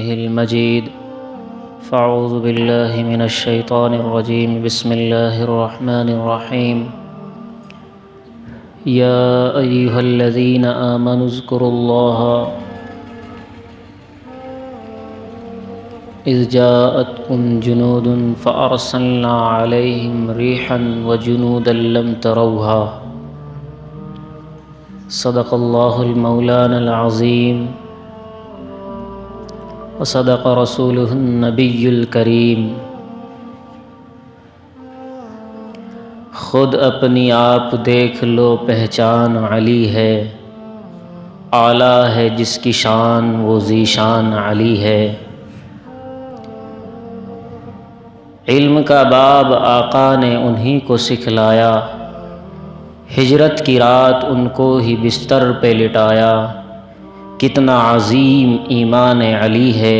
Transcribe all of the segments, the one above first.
كلامه المجيد فأعوذ بالله من الشيطان الرجيم بسم الله الرحمن الرحيم يا أيها الذين آمنوا اذكروا الله إذ جاءتكم جنود فأرسلنا عليهم ريحا وجنودا لم تروها صدق الله المولانا العظيم وصدق رسوله النبي الكريم خود اپنی آپ دیکھ لو پہچان علی ہے، اعلیٰ ہے جس کی شان وہ ذیشان علی ہے۔ علم کا باب آقا نے انہی کو سکھلایا، ہجرت کی رات ان کو ہی بستر پہ لٹایا۔ کتنا عظیم ایمان علی ہے،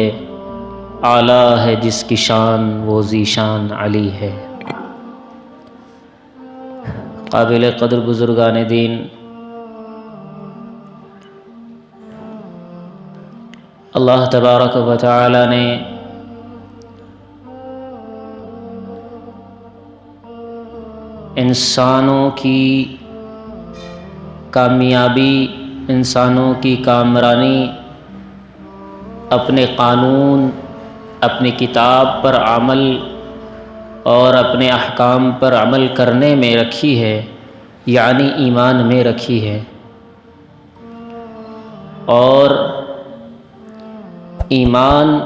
اعلیٰ ہے جس کی شان وہ ذیشان علی ہے۔ قابل قدر بزرگان دین، اللہ تبارک و تعالی نے انسانوں کی کامیابی، انسانوں کی کامرانی اپنے قانون، اپنی کتاب پر عمل اور اپنے احکام پر عمل کرنے میں رکھی ہے، یعنی ایمان میں رکھی ہے۔ اور ایمان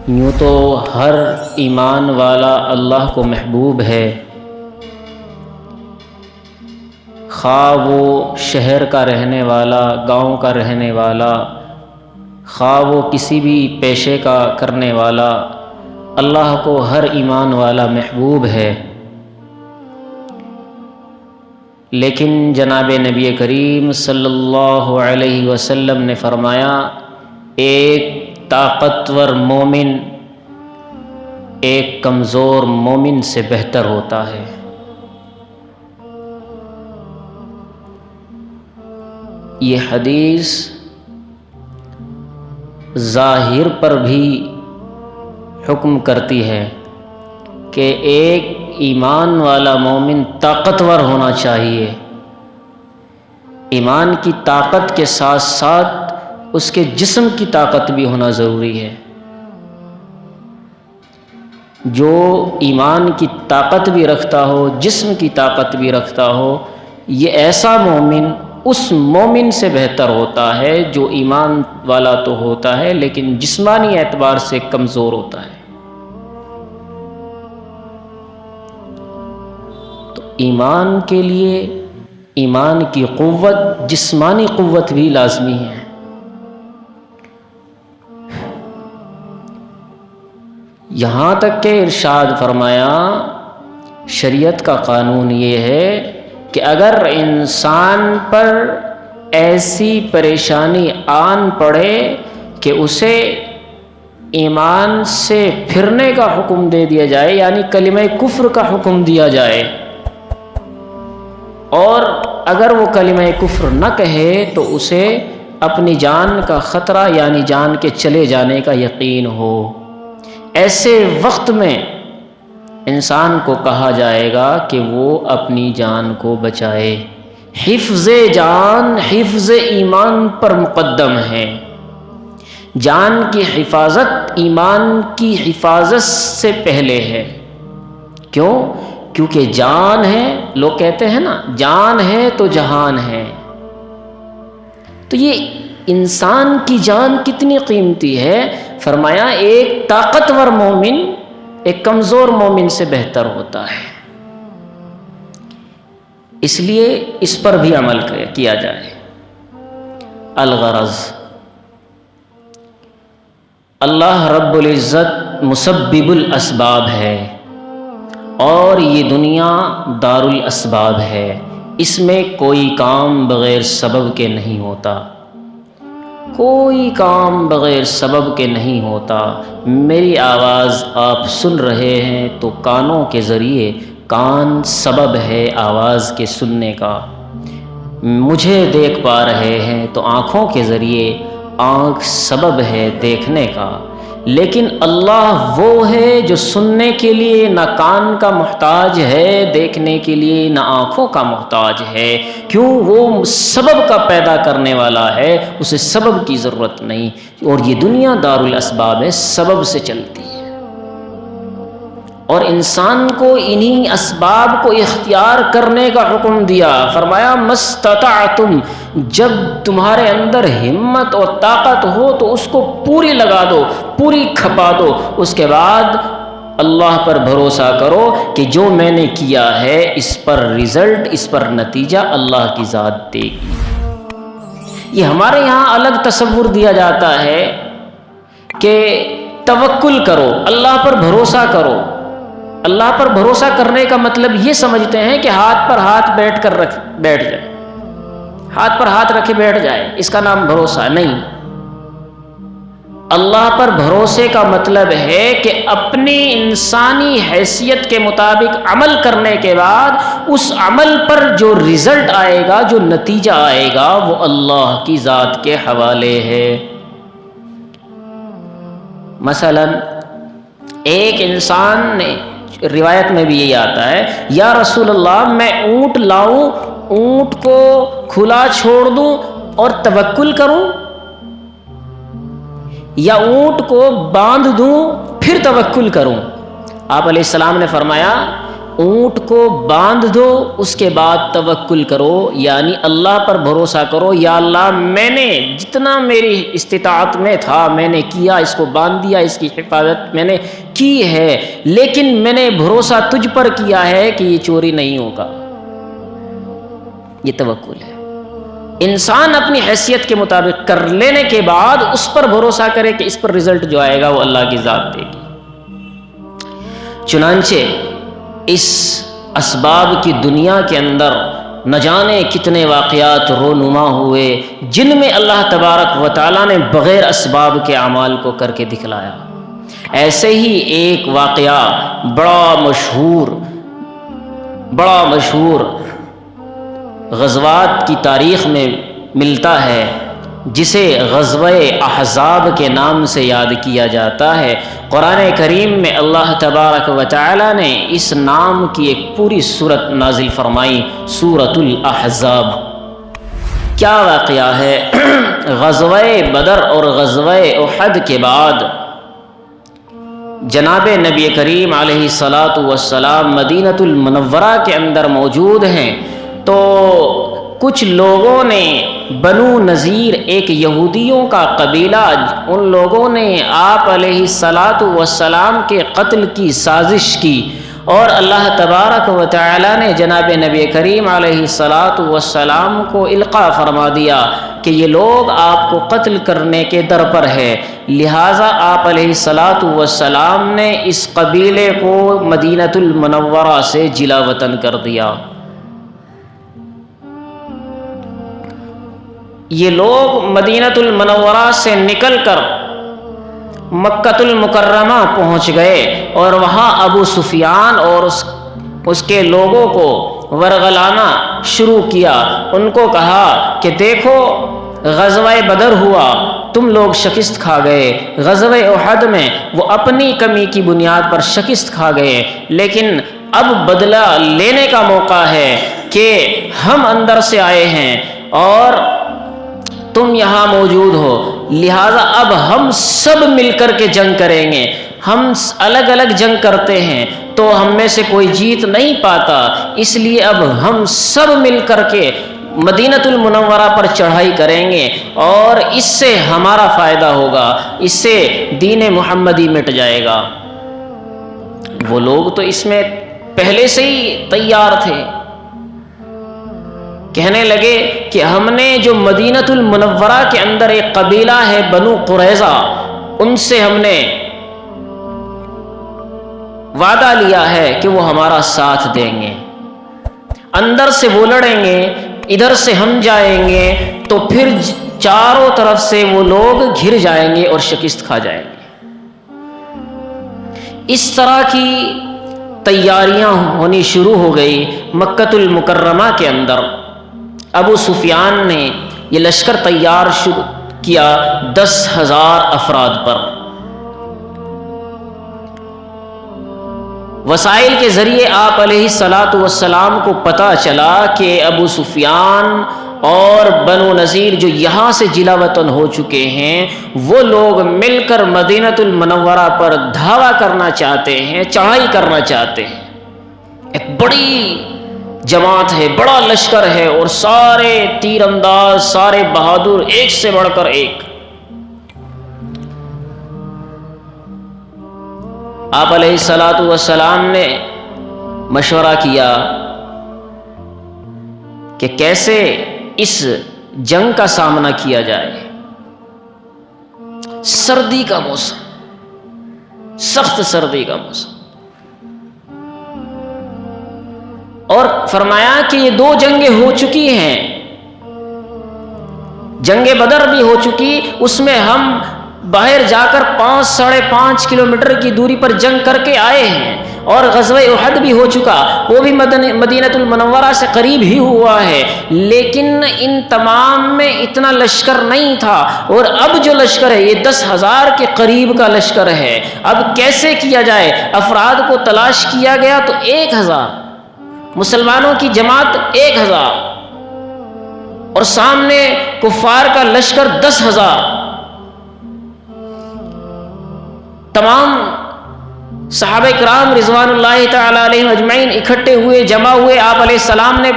یوں تو ہر ایمان والا اللہ کو محبوب ہے، خواہ وہ شہر کا رہنے والا، گاؤں کا رہنے والا، خواہ وہ کسی بھی پیشے کا کرنے والا، اللہ کو ہر ایمان والا محبوب ہے۔ لیکن جناب نبی کریم صلی اللہ علیہ وسلم نے فرمایا، ایک طاقتور مومن ایک کمزور مومن سے بہتر ہوتا ہے۔ یہ حدیث ظاہر پر بھی حکم کرتی ہے کہ ایک ایمان والا مومن طاقتور ہونا چاہیے، ایمان کی طاقت کے ساتھ ساتھ اس کے جسم کی طاقت بھی ہونا ضروری ہے۔ جو ایمان کی طاقت بھی رکھتا ہو، جسم کی طاقت بھی رکھتا ہو، یہ ایسا مومن اس مومن سے بہتر ہوتا ہے جو ایمان والا تو ہوتا ہے لیکن جسمانی اعتبار سے کمزور ہوتا ہے۔ تو ایمان کے لیے ایمان کی قوت، جسمانی قوت بھی لازمی ہے۔ یہاں تک کہ ارشاد فرمایا، شریعت کا قانون یہ ہے کہ اگر انسان پر ایسی پریشانی آن پڑے کہ اسے ایمان سے پھرنے کا حکم دے دیا جائے، یعنی کلمہ کفر کا حکم دیا جائے، اور اگر وہ کلمہ کفر نہ کہے تو اسے اپنی جان کا خطرہ یعنی جان کے چلے جانے کا یقین ہو، ایسے وقت میں انسان کو کہا جائے گا کہ وہ اپنی جان کو بچائے۔ حفظ جان حفظ ایمان پر مقدم ہے۔ جان کی حفاظت ایمان کی حفاظت سے پہلے ہے۔ کیوں؟ کیونکہ جان ہے، لوگ کہتے ہیں نا جان ہے تو جہان ہے۔ تو یہ انسان کی جان کتنی قیمتی ہے، فرمایا ایک طاقتور مومن ایک کمزور مومن سے بہتر ہوتا ہے۔ اس لیے اس پر بھی عمل کیا جائے۔ الغرض، اللہ رب العزت مسبب الاسباب ہے اور یہ دنیا دار الاسباب ہے، اس میں کوئی کام بغیر سبب کے نہیں ہوتا، کوئی کام بغیر سبب کے نہیں ہوتا۔ میری آواز آپ سن رہے ہیں تو کانوں کے ذریعے، کان سبب ہے آواز کے سننے کا۔ مجھے دیکھ پا رہے ہیں تو آنکھوں کے ذریعے آنکھ سبب ہے دیکھنے کا، لیکن اللہ وہ ہے جو سننے کے لیے نہ کان کا محتاج ہے، دیکھنے کے لیے نہ آنکھوں کا محتاج ہے۔ کیوں؟ وہ سبب کا پیدا کرنے والا ہے، اسے سبب کی ضرورت نہیں، اور یہ دنیا دارالاسباب ہے، سبب سے چلتی ہے، اور انسان کو انہی اسباب کو اختیار کرنے کا حکم دیا۔ فرمایا مستطعتم، جب تمہارے اندر ہمت اور طاقت ہو تو اس کو پوری لگا دو، پوری کھپا دو، اس کے بعد اللہ پر بھروسہ کرو کہ جو میں نے کیا ہے اس پر رزلٹ، اس پر نتیجہ اللہ کی ذات دے گی۔ یہ ہمارے یہاں الگ تصور دیا جاتا ہے کہ توکل کرو، اللہ پر بھروسہ کرو۔ اللہ پر بھروسہ کرنے کا مطلب یہ سمجھتے ہیں کہ ہاتھ پر ہاتھ بیٹھ جائے، ہاتھ پر ہاتھ رکھے بیٹھ جائے، اس کا نام بھروسہ نہیں۔ اللہ پر بھروسے کا مطلب ہے کہ اپنی انسانی حیثیت کے مطابق عمل کرنے کے بعد اس عمل پر جو رزلٹ آئے گا، جو نتیجہ آئے گا، وہ اللہ کی ذات کے حوالے ہے۔ مثلا ایک انسان نے، روایت میں بھی یہی آتا ہے، یا رسول اللہ میں اونٹ لاؤں، اونٹ کو کھلا چھوڑ دوں اور توکل کروں، یا اونٹ کو باندھ دوں پھر توکل کروں؟ آپ علیہ السلام نے فرمایا اونٹ کو باندھ دو، اس کے بعد توکل کرو، یعنی اللہ پر بھروسہ کرو، یا اللہ میں نے جتنا میری استطاعت میں تھا میں نے کیا، اس کو باندھ دیا، اس کی حفاظت میں نے کی ہے، لیکن میں نے بھروسہ تجھ پر کیا ہے کہ یہ چوری نہیں ہوگا۔ یہ توکل ہے۔ انسان اپنی حیثیت کے مطابق کر لینے کے بعد اس پر بھروسہ کرے کہ اس پر رزلٹ جو آئے گا وہ اللہ کی ذات دے گی۔ چنانچہ اس اسباب کی دنیا کے اندر نہ جانے کتنے واقعات رونما ہوئے جن میں اللہ تبارک و تعالیٰ نے بغیر اسباب کے اعمال کو کر کے دکھلایا۔ ایسے ہی ایک واقعہ بڑا مشہور غزوات کی تاریخ میں ملتا ہے، جسے غزوہ احزاب کے نام سے یاد کیا جاتا ہے۔ قرآن کریم میں اللہ تبارک و تعالی نے اس نام کی ایک پوری سورت نازل فرمائی، سورۃ الاحزاب۔ کیا واقعہ ہے؟ غزوہ بدر اور غزوہ احد کے بعد جناب نبی کریم علیہ الصلاۃ والسلام مدینۃ المنورہ کے اندر موجود ہیں، تو کچھ لوگوں نے بنو نذیر، ایک یہودیوں کا قبیلہ، ان لوگوں نے آپ علیہ الصلاۃ والسلام کے قتل کی سازش کی، اور اللہ تبارک و تعالی نے جناب نبی کریم علیہ الصلاۃ والسلام کو القاء فرما دیا کہ یہ لوگ آپ کو قتل کرنے کے در پر ہے، لہٰذا آپ علیہ الصلاۃ والسلام نے اس قبیلے کو مدینۃ المنورہ سے جلا وطن کر دیا۔ یہ لوگ مدینۃ المنورہ سے نکل کر مکۃ المکرمہ پہنچ گئے، اور وہاں ابو سفیان اور اس کے لوگوں کو ورغلانا شروع کیا۔ ان کو کہا کہ دیکھو غزوہ بدر ہوا، تم لوگ شکست کھا گئے، غزوہ احد میں وہ اپنی کمی کی بنیاد پر شکست کھا گئے، لیکن اب بدلہ لینے کا موقع ہے کہ ہم اندر سے آئے ہیں اور تم یہاں موجود ہو، لہٰذا اب ہم سب مل کر کے جنگ کریں گے۔ ہم الگ الگ جنگ کرتے ہیں تو ہم میں سے کوئی جیت نہیں پاتا، اس لیے اب ہم سب مل کر کے مدینۃ المنورہ پر چڑھائی کریں گے، اور اس سے ہمارا فائدہ ہوگا، اس سے دین محمدی مٹ جائے گا۔ وہ لوگ تو اس میں پہلے سے ہی تیار تھے، کہنے لگے کہ ہم نے جو مدینۃ المنورہ کے اندر ایک قبیلہ ہے بنو قریظہ، ان سے ہم نے وعدہ لیا ہے کہ وہ ہمارا ساتھ دیں گے، اندر سے وہ لڑیں گے، ادھر سے ہم جائیں گے، تو پھر چاروں طرف سے وہ لوگ گھر جائیں گے اور شکست کھا جائیں گے۔ اس طرح کی تیاریاں ہونی شروع ہو گئی مکۃ المکرمہ کے اندر۔ ابو سفیان نے یہ لشکر تیار کیا 10,000 افراد پر۔ وسائل کے ذریعے آپ علیہ الصلاۃ والسلام کو پتہ چلا کہ ابو سفیان اور بنو نذیر جو یہاں سے جلا وطن ہو چکے ہیں، وہ لوگ مل کر مدینۃ المنورہ پر دھاوا کرنا چاہتے ہیں، چڑھائی کرنا چاہتے ہیں۔ ایک بڑی جماعت ہے، بڑا لشکر ہے، اور سارے تیر انداز، سارے بہادر، ایک سے بڑھ کر ایک۔ آپ علیہ الصلاۃ والسلام نے مشورہ کیا کہ کیسے اس جنگ کا سامنا کیا جائے۔ سردی کا موسم، سخت سردی کا موسم، اور فرمایا کہ یہ 2 جنگیں ہو چکی ہیں، جنگ بدر بھی ہو چکی، اس میں ہم باہر جا کر 5-5.5 کلومیٹر کی دوری پر جنگ کر کے آئے ہیں، اور غزوہ احد بھی ہو چکا، وہ بھی مدینۃ المنورہ سے قریب ہی ہوا ہے، لیکن ان تمام میں اتنا لشکر نہیں تھا، اور اب جو لشکر ہے یہ 10,000 کے قریب کا لشکر ہے۔ اب کیسے کیا جائے؟ افراد کو تلاش کیا گیا تو 1,000 مسلمانوں کی جماعت 1,000، اور سامنے کفار کا لشکر 10,000۔ تمام صحابہ کرام رضوان اللہ تعالی علیہم اجمعین اکٹھے ہوئے، جمع ہوئے۔ آپ علیہ السلام نے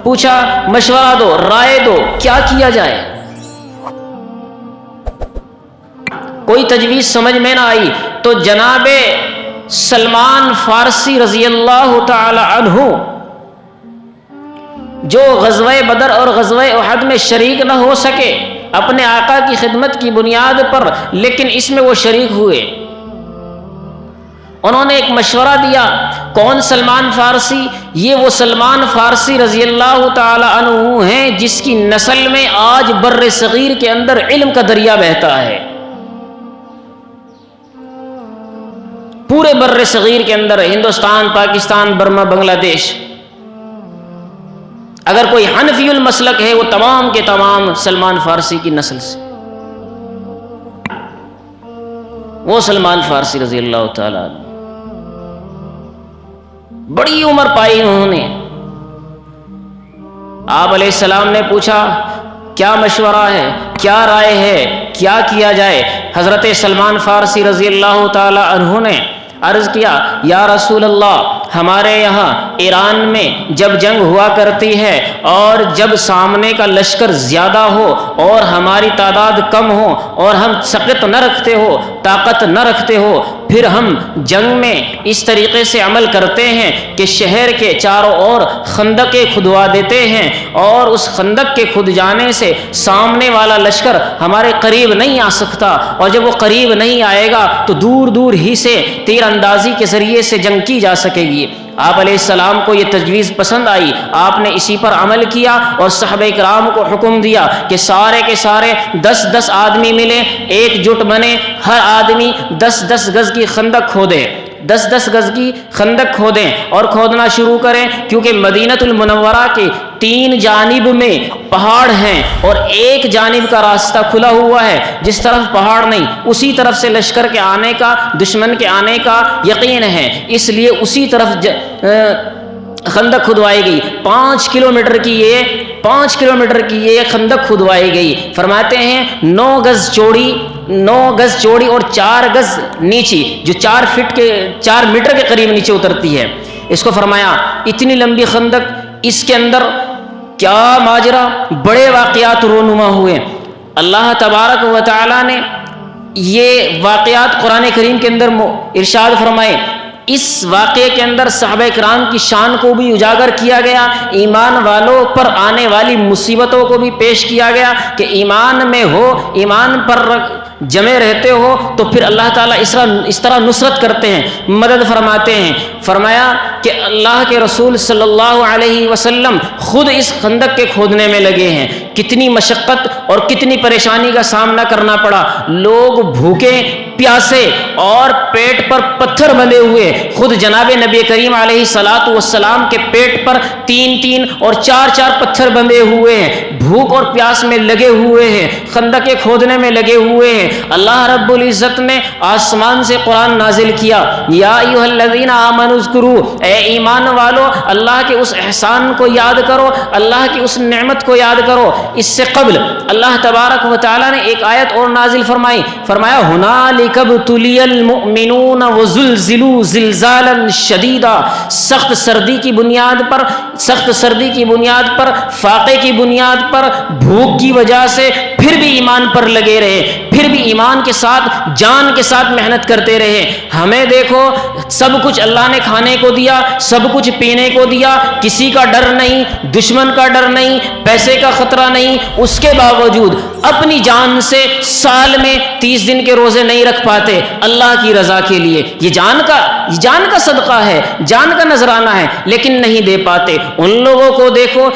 پوچھا، مشورہ دو، رائے دو، کیا کیا جائے؟ کوئی تجویز سمجھ میں نہ آئی تو جناب سلمان فارسی رضی اللہ تعالی عنہ، جو غزوہ بدر اور غزوہ احد میں شریک نہ ہو سکے اپنے آقا کی خدمت کی بنیاد پر، لیکن اس میں وہ شریک ہوئے، انہوں نے ایک مشورہ دیا۔ کون سلمان فارسی؟ یہ وہ سلمان فارسی رضی اللہ تعالی عنہ ہیں جس کی نسل میں آج بر صغیر کے اندر علم کا دریا بہتا ہے۔ پورے بر صغیر کے اندر، ہندوستان، پاکستان، برما، بنگلہ دیش، اگر کوئی حنفی المسلک ہے وہ تمام کے تمام سلمان فارسی کی نسل سے۔ وہ سلمان فارسی رضی اللہ تعالی عنہ بڑی عمر پائی انہوں نے۔ آپ علیہ السلام نے پوچھا، کیا مشورہ ہے، کیا رائے ہے، کیا کیا جائے؟ حضرت سلمان فارسی رضی اللہ تعالی عنہ نے عرض کیا، یا رسول اللہ، ہمارے یہاں ایران میں جب جنگ ہوا کرتی ہے اور جب سامنے کا لشکر زیادہ ہو اور ہماری تعداد کم ہو اور ہم سقت نہ رکھتے ہو، طاقت نہ رکھتے ہو، پھر ہم جنگ میں اس طریقے سے عمل کرتے ہیں کہ شہر کے چاروں اور خندقیں کھدوا دیتے ہیں، اور اس خندق کے کھد جانے سے سامنے والا لشکر ہمارے قریب نہیں آ سکتا، اور جب وہ قریب نہیں آئے گا تو دور دور ہی سے تیر اندازی کے ذریعے سے جنگ کی جا سکے گی۔ آپ علیہ السلام کو یہ تجویز پسند آئی، آپ نے اسی پر عمل کیا اور صحابہ کرام کو حکم دیا کہ سارے کے سارے 10-10 آدمی ملے، ایک جٹ بنے، ہر آدمی 10-10 گز کی خندق کھودے، 10-10 گز کی خندق کھودیں اور کھودنا شروع کریں، کیونکہ مدینۃ المنورہ کے 3 جانب میں پہاڑ ہیں اور ایک جانب کا راستہ کھلا ہوا ہے، جس طرف پہاڑ نہیں اسی طرف سے لشکر کے آنے کا، دشمن کے آنے کا یقین ہے، اس لیے اسی طرف خندق کھدوائی گئی۔ 5 کلومیٹر کی یہ خندق کھدوائی گئی۔ فرماتے ہیں 9 گز چوڑی اور 4 گز نیچی، جو 4 میٹر کے قریب نیچے اترتی ہے، اس کو فرمایا اتنی لمبی خندق، اس کے اندر کیا ماجرا، بڑے واقعات رونما ہوئے۔ اللہ تبارک و تعالی نے یہ واقعات قرآن کریم کے اندر ارشاد فرمائے۔ اس واقعے کے اندر صحابہ کرام کی شان کو بھی اجاگر کیا گیا، ایمان والوں پر آنے والی مصیبتوں کو بھی پیش کیا گیا کہ ایمان میں ہو، ایمان پر جمے رہتے ہو تو پھر اللہ تعالیٰ اس طرح نصرت کرتے ہیں، مدد فرماتے ہیں۔ فرمایا کہ اللہ کے رسول صلی اللہ علیہ وسلم خود اس خندق کے کھودنے میں لگے ہیں، کتنی مشقت اور کتنی پریشانی کا سامنا کرنا پڑا، لوگ بھوکے پیاسے اور پیٹ پر پتھر بندھے ہوئے، خود جناب نبی کریم علیہ الصلوۃ والسلام کے پیٹ پر 3 اور 4 پتھر بندھے ہوئے ہیں، بھوک اور پیاس میں لگے ہوئے ہیں، خندق کھودنے میں لگے ہوئے ہیں۔ اللہ رب العزت نے آسمان سے قرآن نازل کیا، یا ایھا الذین آمنوا اذکروا، اے ایمان والو اللہ کے اس احسان کو یاد کرو، اللہ کی اس نعمت کو یاد کرو۔ اس سے قبل اللہ تبارک و تعالیٰ نے ایک آیت اور نازل فرمائی، فرمایا ہنالک ابتلی المؤمنون وزلزلوا زلزالا شدیدا، سخت سردی کی بنیاد پر، فاقے کی بنیاد پر، بھوک کی وجہ سے پھر بھی ایمان پر لگے رہے، پھر بھی ایمان کے ساتھ جان کے ساتھ محنت کرتے رہے۔ ہمیں دیکھو سب کچھ اللہ نے کھانے کو دیا، سب کچھ پینے کو دیا، کسی کا ڈر نہیں، دشمن کا ڈر نہیں، پیسے کا خطرہ نہیں، اس کے باوجود اپنی جان سے سال میں 30 دن کے روزے نہیں رکھ پاتے اللہ کی رضا کے لیے۔ یہ جان کا صدقہ ہے، جان کا نذرانہ ہے، لیکن نہیں دے پاتے۔ ان لوگوں کو دیکھو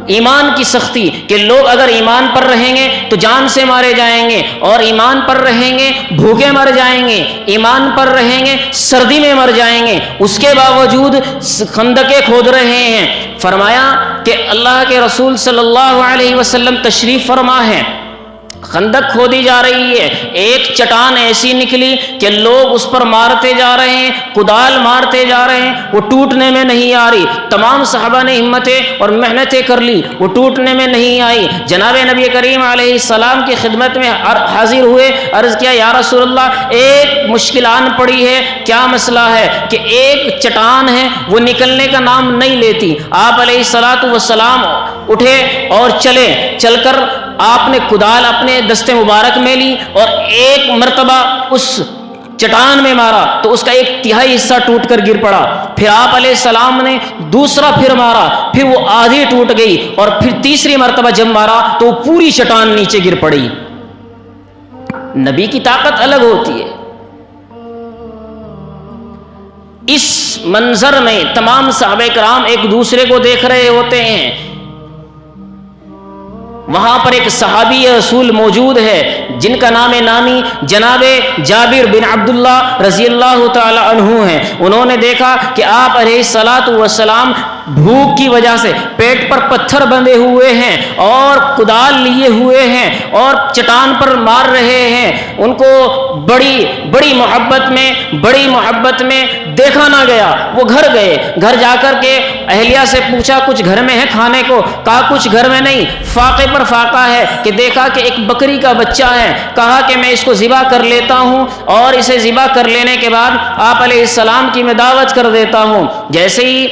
ایمان کی سختی کہ لوگ اگر ایمان پر رہیں گے تو جان سے مارے جائیں گے، اور ایمان پر رہیں گے بھوکے مر جائیں گے، ایمان پر رہیں گے سردی میں مر جائیں گے، اس کے باوجود خندقیں کھود رہے ہیں۔ فرمایا کہ اللہ کے رسول صلی اللہ علیہ وسلم تشریف فرما ہے، خندق کھودی جا رہی ہے، ایک چٹان ایسی نکلی کہ لوگ اس پر مارتے جا رہے ہیں، کدال مارتے جا رہے ہیں، وہ ٹوٹنے میں نہیں آ رہی۔ تمام صحابہ نے ہمتیں اور محنتیں کر لی، وہ ٹوٹنے میں نہیں آئی۔ جناب نبی کریم علیہ السلام کی خدمت میں حاضر ہوئے، عرض کیا یا رسول اللہ ایک مشکل آن پڑی ہے، کیا مسئلہ ہے؟ کہ ایک چٹان ہے وہ نکلنے کا نام نہیں لیتی۔ آپ علیہ الصلوۃ والسلام اٹھے اور چل کر آپ نے کدال اپنے دستے مبارک میں لی اور ایک مرتبہ اس چٹان میں مارا تو اس کا 1/3 حصہ ٹوٹ کر گر پڑا۔ پھر آپ علیہ السلام نے دوسرا پھر مارا، پھر وہ آدھی ٹوٹ گئی، اور پھر تیسری مرتبہ جب مارا تو وہ پوری چٹان نیچے گر پڑی۔ نبی کی طاقت الگ ہوتی ہے۔ اس منظر میں تمام صحابہ کرام ایک دوسرے کو دیکھ رہے ہوتے ہیں۔ وہاں پر ایک صحابی رسول موجود ہے جن کا نام نامی جناب جابر بن عبداللہ رضی اللہ تعالی عنہ ہیں۔ انہوں نے دیکھا کہ آپ علیہ الصلوۃ والسلام بھوک کی وجہ سے پیٹ پر پتھر بندھے ہوئے ہیں اور کدال لیے ہوئے ہیں اور چٹان پر مار رہے ہیں۔ ان کو بڑی محبت میں دیکھا نہ گیا۔ وہ گھر گئے، گھر جا کر کے اہلیہ سے پوچھا کچھ گھر میں ہے کھانے کو؟ کہا کچھ گھر میں نہیں۔ فاقے پر فاقہ ہے کہ دیکھا کہ ایک بکری کا بچہ ہے، کہا کہ میں اس کو ذبح کر لیتا ہوں اور اسے ذبح کر لینے کے بعد آپ علیہ السلام کی میں دعوت کر دیتا ہوں۔ جیسے ہی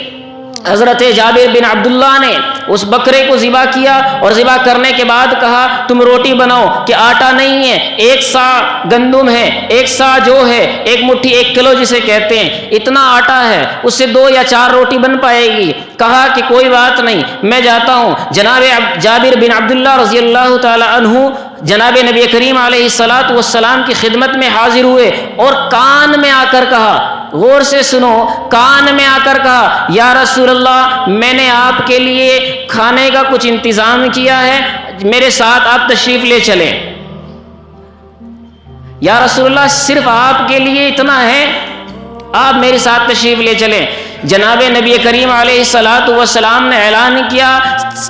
حضرت جابر بن عبداللہ نے اس بکرے کو ذبح کیا اور ذبح کرنے کے بعد کہا تم روٹی بناؤ، کہ آٹا نہیں ہے، 1 سا گندم ہے، 1 سا جو ہے، 1 مٹھی 1 کلو جسے کہتے ہیں، اتنا آٹا ہے، اس سے 2 یا 4 روٹی بن پائے گی۔ کہا کہ کوئی بات نہیں میں جاتا ہوں۔ جناب جابر بن عبداللہ رضی اللہ تعالی عنہ جناب نبی کریم علیہ الصلوۃ والسلام کی خدمت میں حاضر ہوئے اور کان میں آ کر کہا، غور سے سنو، کان میں آ کر کہا یا رسول اللہ میں نے آپ کے لیے کھانے کا کچھ انتظام کیا ہے، میرے ساتھ آپ تشریف لے چلیں۔ یا رسول اللہ صرف آپ کے لیے اتنا ہے، آپ میرے ساتھ تشریف لے چلیں۔ جناب نبی کریم علیہ الصلوۃ والسلام نے اعلان کیا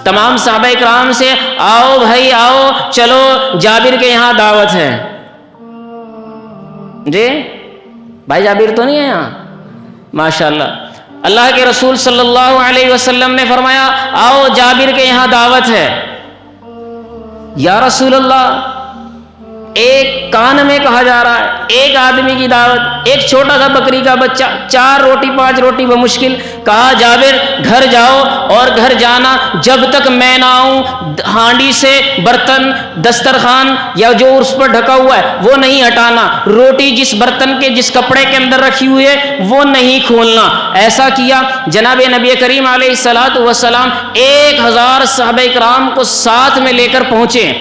تمام صحابہ کرام سے، آؤ بھائی آؤ، چلو جابر کے یہاں دعوت ہے۔ جی بھائی جابر تو نہیں ہے یہاں؟ ماشاءاللہ۔ اللہ کے رسول صلی اللہ علیہ وسلم نے فرمایا آؤ جابر کے یہاں دعوت ہے۔ یا رسول اللہ ایک کان میں کہا جا رہا ہے، ایک آدمی کی دعوت، ایک چھوٹا سا بکری کا بچہ، 4 روٹی 5 روٹی بمشکل۔ کہا جابر گھر جاؤ، اور گھر جانا جب تک میں نہ آؤں ہانڈی سے برتن دسترخوان یا جو اس پر ڈھکا ہوا ہے وہ نہیں ہٹانا، روٹی جس برتن کے جس کپڑے کے اندر رکھی ہوئی ہے وہ نہیں کھولنا۔ ایسا کیا۔ جناب نبی کریم علیہ الصلوۃ والسلام 1000 صحابہ کرام کو ساتھ میں لے کر پہنچے،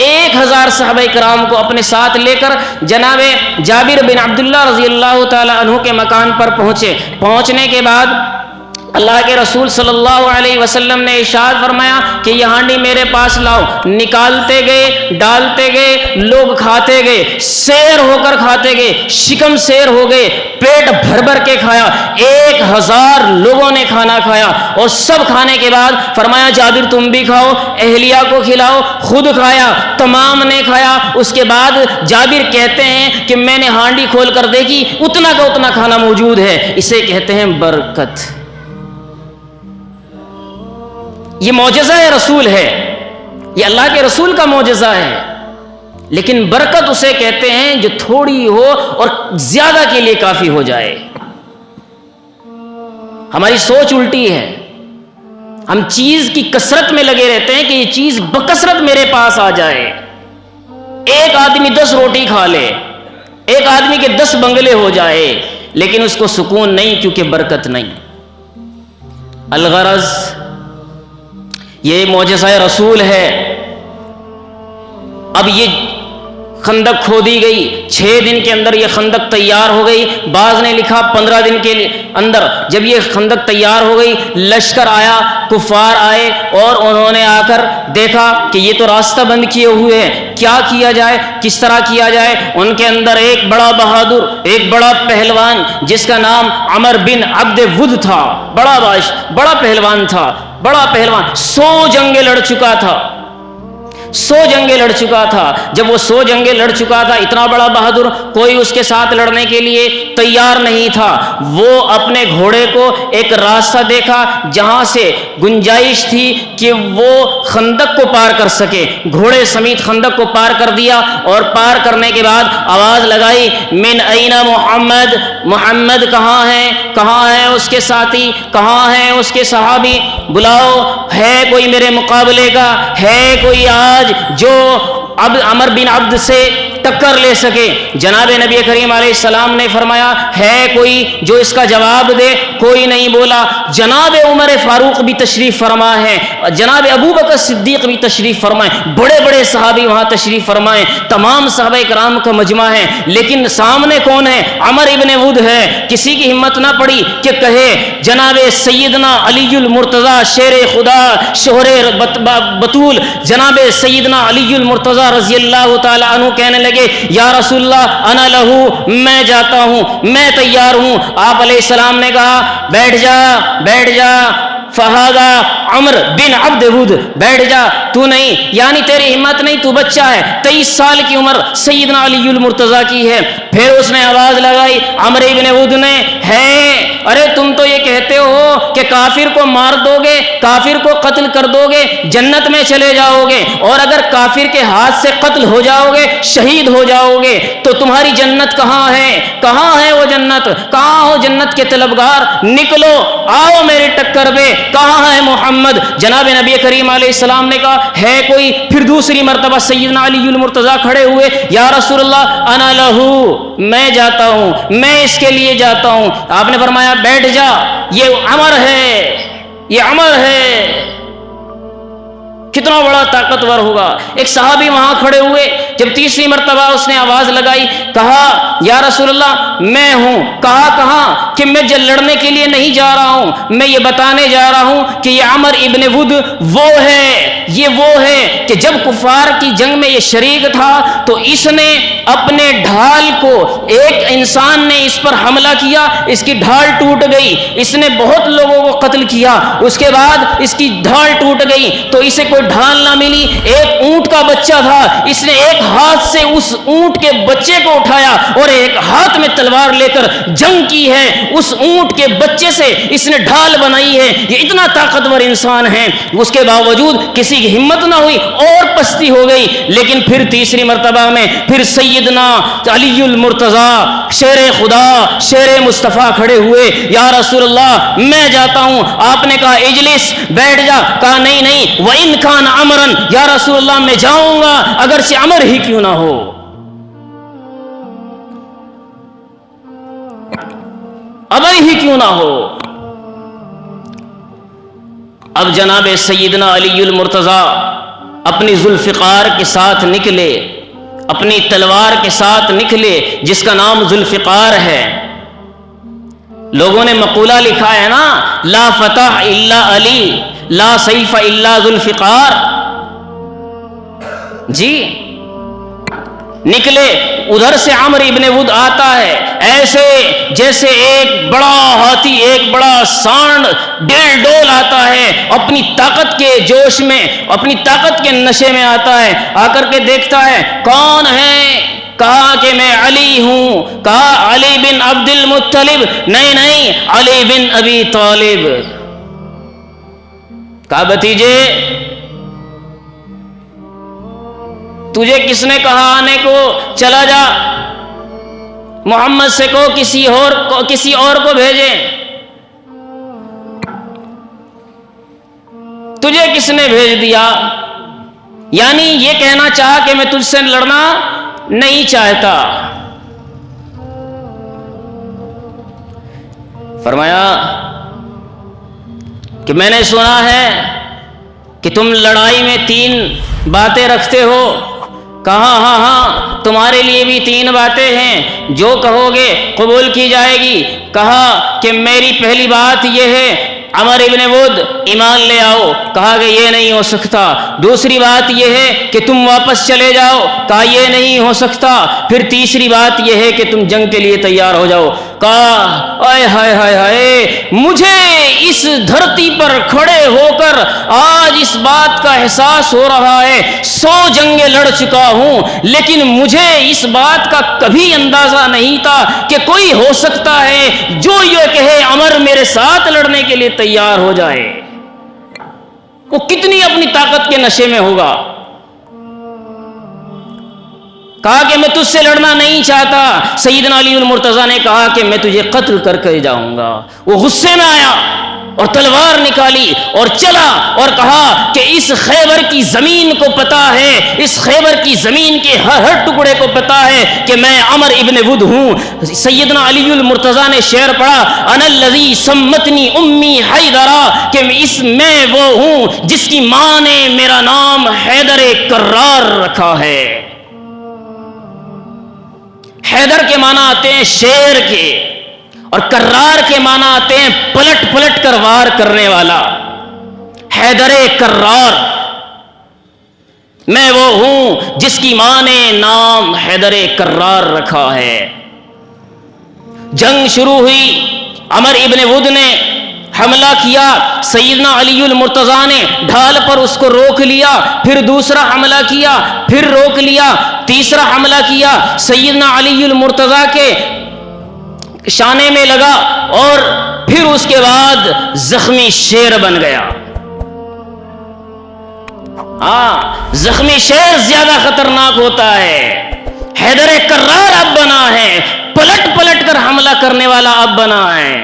1000 صحابہ کرام کو اپنے ساتھ لے کر جناب جابر بن عبداللہ رضی اللہ تعالی عنہ کے مکان پر پہنچے۔ پہنچنے کے بعد اللہ کے رسول صلی اللہ علیہ وسلم نے ارشاد فرمایا کہ یہ ہانڈی میرے پاس لاؤ. نکالتے گئے, ڈالتے گئے, لوگ کھاتے گئے, سیر ہو کر کھاتے گئے, شکم سیر ہو گئے, پیٹ بھر بھر کے کھایا. 1000 لوگوں نے کھانا کھایا اور سب کھانے کے بعد فرمایا جابر تم بھی کھاؤ, اہلیہ کو کھلاؤ. خود کھایا, تمام نے کھایا. اس کے بعد جابر کہتے ہیں کہ میں نے ہانڈی کھول کر دیکھی, اتنا کا اتنا کھانا موجود ہے. اسے کہتے ہیں برکت. یہ معجزہ رسول ہے, یہ اللہ کے رسول کا معجزہ ہے. لیکن برکت اسے کہتے ہیں جو تھوڑی ہو اور زیادہ کے لیے کافی ہو جائے. ہماری سوچ الٹی ہے, ہم چیز کی کثرت میں لگے رہتے ہیں کہ یہ چیز بکثرت میرے پاس آ جائے. ایک آدمی 10 روٹی کھا لے, ایک آدمی کے 10 بنگلے ہو جائے, لیکن اس کو سکون نہیں کیونکہ برکت نہیں. الغرض یہ معجزہ رسول ہے. اب یہ خندق کھودی گئی, 6 دن کے اندر یہ خندق تیار ہو گئی. بعض نے لکھا 15 دن کے اندر. جب یہ خندق تیار ہو گئی, لشکر آیا, کفار آئے اور انہوں نے آ کر دیکھا کہ یہ تو راستہ بند کیے ہوئے ہیں, کیا کیا جائے, کس طرح کیا جائے. ان کے اندر ایک بڑا بہادر, ایک بڑا پہلوان جس کا نام عمر بن عبد ود تھا, بڑا پہلوان تھا, بڑا پہلوان. 100 جنگیں لڑ چکا تھا, 100 جنگیں لڑ چکا تھا. جب وہ 100 جنگیں لڑ چکا تھا, اتنا بڑا بہادر, کوئی اس کے ساتھ لڑنے کے لیے تیار نہیں تھا. وہ اپنے گھوڑے کو ایک راستہ دیکھا جہاں سے گنجائش تھی کہ وہ خندق کو پار کر سکے. گھوڑے سمیت خندق کو پار کر دیا اور پار کرنے کے بعد آواز لگائی من این محمد, محمد کہاں ہے, کہاں ہے اس کے ساتھی, کہاں ہے اس کے صحابی, بلاؤ, ہے کوئی میرے مقابلے کا, ہے کوئی آج جو اب عمر بن عبد سے ٹکر لے سکے. جناب نبی کریم علیہ السلام نے فرمایا ہے کوئی جو اس کا جواب دے. کوئی نہیں بولا. جناب عمر فاروق بھی تشریف فرما ہے, جناب ابو بکر صدیق بھی تشریف فرمائے, بڑے بڑے صحابی وہاں تشریف فرمائے, تمام صحابہ کرام کا مجمع ہے. لیکن سامنے کون ہے؟ عمر ابن ود ہے. کسی کی ہمت نہ پڑی کہ کہے جناب سیدنا علی المرتضی شیر خدا, شوہر بطول, جناب سیدنا علی المرتضی رضی اللہ تعالی عنہ کہنے لگے یا رسول اللہ انا لہو, میں جاتا ہوں, میں تیار ہوں. آپ علیہ السلام نے کہا بیٹھ جا, بیٹھ جا. فہذا عمر بن عبد ود, بیٹھ جا, تو نہیں, یعنی تیری ہمت نہیں, تو بچہ ہے. 23 سال کی عمر سیدنا علی المرتضی کی ہے. پھر اس نے آواز لگائی عمر ابن ود نے, ہے ارے تم تو یہ کہتے ہو کہ کافر کو مار دو گے, کافر کو قتل کر دو گے, جنت میں چلے جاؤ گے, اور اگر کافر کے ہاتھ سے قتل ہو جاؤ گے, شہید ہو جاؤ گے, تو تمہاری جنت کہاں ہے, کہاں ہے وہ جنت, کہاں ہو جنت کے طلبگار, نکلو آؤ میرے ٹکر پہ, کہاں ہے محمد. جناب نبی کریم علیہ السلام نے کہا ہے کوئی. پھر دوسری مرتبہ سیدنا علی المرتضی کھڑے ہوئے, یا رسول اللہ انا لہو, میں جاتا ہوں, میں اس کے لیے جاتا ہوں. آپ نے فرمایا بیٹھ جا, یہ عمر ہے, یہ عمر ہے. کتنا بڑا طاقتور ہوگا. ایک صحابی وہاں کھڑے ہوئے, جب تیسری مرتبہ اس نے آواز لگائی, کہا یا رسول اللہ میں ہوں. کہا کہاں, کہ میں لڑنے کے لیے نہیں جا رہا ہوں, میں یہ بتانے جا رہا ہوں کہ یہ عمر ابن ود وہ ہے, یہ وہ ہے کہ جب کفار کی جنگ میں یہ شریک تھا تو اس نے اپنے ڈھال کو, ایک انسان نے اس پر حملہ کیا, اس کی ڈھال ٹوٹ گئی, اس نے بہت لوگوں کو قتل کیا, اس کے بعد اس کی ڈھال ٹوٹ گئی تو اسے کوئی ڈھال نہ ملی. ایک اونٹ کا بچہ تھا, اس نے ایک ہاتھ سے اس اونٹ کے بچے کو اٹھایا اور ایک ہاتھ میں تلوار لے کر جنگ کی ہے. اس اونٹ کے بچے سے اس نے ڈھال بنائی ہے. یہ اتنا طاقتور انسان ہے, اس کے باوجود کسی کی ہمت نہ ہوئی اور پستی ہو گئی. لیکن پھر تیسری مرتبہ میں پھر سیدنا علی المرتضی شیر خدا, شیر مصطفیٰ کھڑے ہوئے, یا رسول اللہ میں جاتا ہوں. آپ نے کہا اجلس, بیٹھ جا. کہا نہیں نہیں, وَإِنْ كَانَ عَمْرًا, یا رسول اللہ میں جاؤں گا اگرچہ عمر ہی کیوں نہ ہو. عمر ہی کیوں نہ ہو. اب جناب سیدنا علی المرتضی اپنی ذوالفقار کے ساتھ نکلے, اپنی تلوار کے ساتھ نکلے جس کا نام ذوالفقار ہے. لوگوں نے مقولہ لکھا ہے نا، لا فتح الا علی، لا سیف الا ذوالفقار. جی نکلے ادھر سے عمرو ابن ود آتا ہے، ایسے جیسے ایک بڑا ہاتھی، ایک بڑا سانڈ ڈیل ڈول آتا ہے، اپنی طاقت کے جوش میں، اپنی طاقت کے نشے میں آتا ہے. آ کر کے دیکھتا ہے کون ہے، کہا کہ میں علی ہوں. کہا علی بن عبد المطلب، نہیں علی بن ابی طالب. کہا بھتیجے تجھے کس نے کہا آنے کو؟ چلا جا محمد سے کہو کسی اور کو بھیجیں. تجھے کس نے بھیج دیا؟ یعنی یہ کہنا چاہا کہ میں تجھ سے لڑنا نہیں چاہتا. فرمایا کہ میں نے سنا ہے کہ تم لڑائی میں 3 باتیں رکھتے ہو. کہا ہاں تمہارے لیے بھی 3 باتیں ہیں، جو کہو گے قبول کی جائے گی. کہا کہ میری پہلی بات یہ ہے عمرو ابن ود ایمان لے آؤ. کہا کہ یہ نہیں ہو سکتا. دوسری بات یہ ہے کہ تم واپس چلے جاؤ. کہا یہ نہیں ہو سکتا. پھر تیسری بات یہ ہے کہ تم جنگ کے لیے تیار ہو جاؤ. کہا اے ہائے ہائے ہائے، مجھے اس دھرتی پر کھڑے ہو کر آج اس بات کا احساس ہو رہا ہے 100 جنگیں لڑ چکا ہوں، لیکن مجھے اس بات کا کبھی اندازہ نہیں تھا کہ کوئی ہو سکتا ہے جو یہ کہے عمر میرے ساتھ لڑنے کے لیے تیار ہو جائے. وہ کتنی اپنی طاقت کے نشے میں ہوگا. کہا کہ میں تجھ سے لڑنا نہیں چاہتا. سیدنا علی المرتضیٰ نے کہا کہ میں تجھے قتل کر کے جاؤں گا. وہ غصے میں آیا اور تلوار نکالی اور چلا اور کہا کہ اس خیبر کی زمین کو پتا ہے، اس خیبر کی زمین کے ہر ٹکڑے کو پتا ہے کہ میں عمر ابن ود ہوں. سیدنا علی المرتضیٰ نے شعر پڑھا، انا الذی سمتنی امی حیدرا، کہ میں وہ ہوں جس کی ماں نے میرا نام حیدر کرار رکھا ہے. حیدر کے معنی آتے ہیں شیر کے، اور کرار کے معنی آتے ہیں پلٹ پلٹ کر وار کرنے والا. حیدر کرار، میں وہ ہوں جس کی ماں نے نام حیدر کرار رکھا ہے. جنگ شروع ہوئی، عمر ابن ود نے حملہ کیا. سیدنا علی المرتضیٰ نے ڈھال پر اس کو روک لیا. پھر دوسرا حملہ کیا، پھر روک لیا. تیسرا حملہ کیا، سیدنا علی المرتضیٰ کے شانے میں لگا اور پھر اس کے بعد زخمی شیر بن گیا. زخمی شیر زیادہ خطرناک ہوتا ہے. حیدر کرار اب بنا ہے، پلٹ پلٹ کر حملہ کرنے والا اب بنا ہے.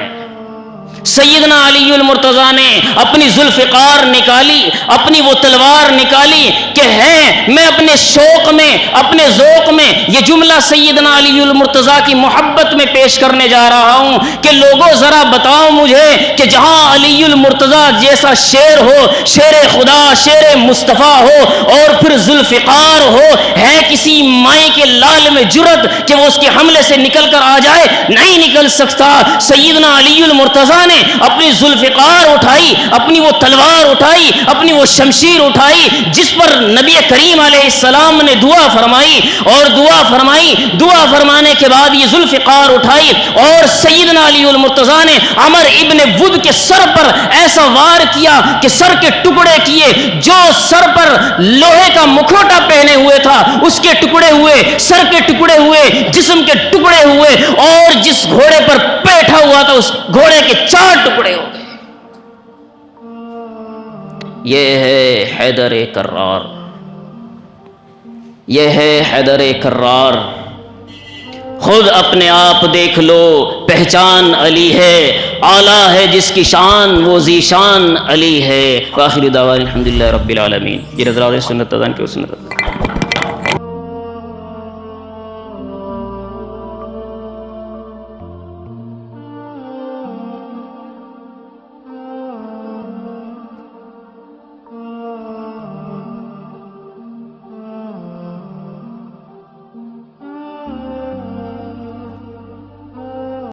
سیدنا علی المرتضیٰ نے اپنی ذوالفقار نکالی، اپنی وہ تلوار نکالی کہ ہے میں اپنے شوق میں، اپنے ذوق میں یہ جملہ سیدنا علی المرتضیٰ کی محبت میں پیش کرنے جا رہا ہوں کہ لوگوں ذرا بتاؤ مجھے کہ جہاں علی المرتضیٰ جیسا شیر ہو، شیر خدا، شیر مصطفیٰ ہو، اور پھر ذوالفقار ہو، ہے کسی مائیں کے لال میں جرت کہ وہ اس کے حملے سے نکل کر آ جائے؟ نہیں نکل سکتا. سیدنا علی المرتضیٰ نے اپنی ذوالفقار اٹھائی، اپنی وہ تلوار اٹھائی، اپنی وہ شمشیر اٹھائی جس پر نبی کریم علیہ السلام نے دعا فرمائی، اور دعا فرمانے کے بعد یہ ذوالفقار اٹھائی اور سیدنا علی المرتضیٰ نے عمر ابن ود کے سر پر ایسا وار کیا کہ سر کے ٹکڑے کیے. جو سر پر لوہے کا مکھوٹا پہنے ہوئے تھا اس کے ٹکڑے ہوئے، سر کے ٹکڑے ہوئے، جسم کے ٹکڑے ہوئے، اور جس گھوڑے پر بیٹھا ہوا تھا اس گھوڑے کے 4 ٹکڑے ہو گئے. یہ ہے حیدر کرار، یہ ہے حیدر کرار. خود اپنے آپ دیکھ لو، پہچان علی ہے، اعلیٰ ہے جس کی شان وہ ذیشان علی ہے. وآخر دعوانا الحمدللہ رب العالمین. یہ رضا سنت اذان کی سنت.